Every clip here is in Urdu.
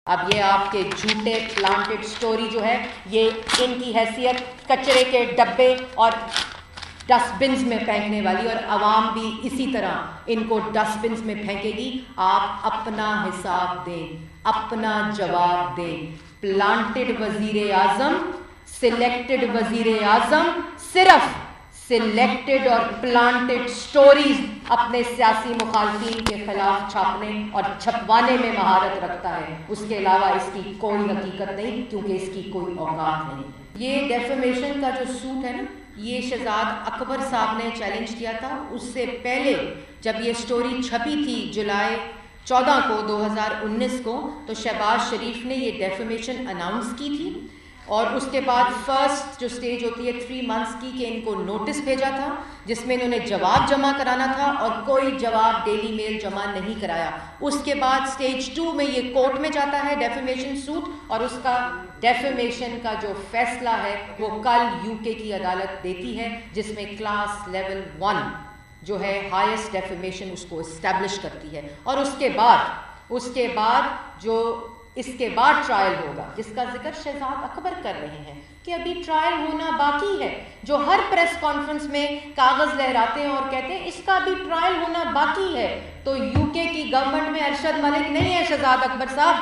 اب یہ آپ کے جھوٹے پلانٹڈ سٹوری جو ہے یہ ان کی حیثیت کچرے کے ڈبے اور ڈسٹ بنز میں پھینکنے والی، اور عوام بھی اسی طرح ان کو ڈسٹ بنز میں پھینکے گی۔ آپ اپنا حساب دیں، اپنا جواب دیں۔ پلانٹڈ وزیر اعظم، سلیکٹڈ وزیر اعظم صرف سلیکٹڈ اور پلانٹڈ سٹوریز اپنے سیاسی مخالفین کے خلاف چھاپنے اور چھپوانے میں مہارت رکھتا ہے، اس کے علاوہ اس کی کوئی حقیقت نہیں، کیونکہ اس کی کوئی اوقات نہیں۔ یہ ڈیفیمیشن کا جو سوٹ ہے نا، یہ شہزاد اکبر صاحب نے چیلنج کیا تھا۔ اس سے پہلے جب یہ سٹوری چھپی تھی جولائی 14 کو 2019 کو، تو شہباز شریف نے یہ ڈیفیمیشن اناؤنس کی تھی، اور اس کے بعد فرسٹ جو سٹیج ہوتی ہے 3 منتھس کی، کہ ان کو نوٹس بھیجا تھا جس میں انہوں نے جواب جمع کرانا تھا، اور کوئی جواب ڈیلی میل جمع نہیں کرایا۔ اس کے بعد سٹیج 2 میں یہ کورٹ میں جاتا ہے ڈیفیمیشن سوٹ، اور اس کا ڈیفیمیشن کا جو فیصلہ ہے وہ کل UK کی عدالت دیتی ہے، جس میں کلاس لیول 1 جو ہے ہائیسٹ ڈیفیمیشن اس کو اسٹیبلش کرتی ہے۔ اور اس کے بعد ٹرائل ہوگا، جس کا ذکر شہزاد اکبر کر رہے ہیں کہ ابھی ٹرائل ہونا باقی ہے، جو ہر پریس کانفرنس میں کاغذ لہراتے ہیں اور کہتے ہیں اس کا ابھی ٹرائل ہونا باقی ہے۔ تو UK کی گورنمنٹ میں ارشد ملک نہیں ہے شہزاد اکبر صاحب۔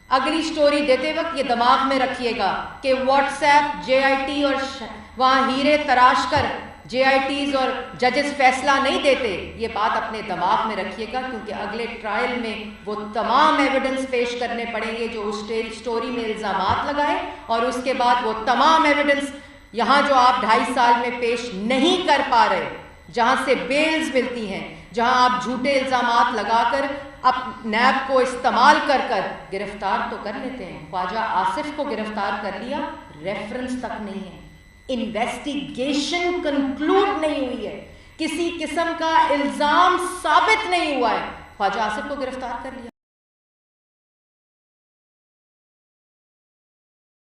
اگلی سٹوری دیتے وقت یہ دماغ میں رکھیے گا کہ واٹس ایپ JIT اور وہاں ہیرے تراش کر JITs اور ججز فیصلہ نہیں دیتے، یہ بات اپنے دماغ میں رکھیے گا، کیونکہ اگلے ٹرائل میں وہ تمام ایویڈنس پیش کرنے پڑیں گے جو اس سٹوری میں الزامات لگائے، اور اس کے بعد وہ تمام ایویڈنس یہاں جو آپ 2.5 سال میں پیش نہیں کر پا رہے، جہاں سے بیلز ملتی ہیں، جہاں آپ جھوٹے الزامات لگا کر نیب کو استعمال کر گرفتار تو کر لیتے ہیں۔ خواجہ آصف کو گرفتار کر لیا، ریفرنس تک نہیں ہے، انویسٹیگیشن کنکلوڈ نہیں ہوئی ہے، کسی قسم کا الزام ثابت نہیں ہوا ہے، خواجہ آصف کو گرفتار کر لیا۔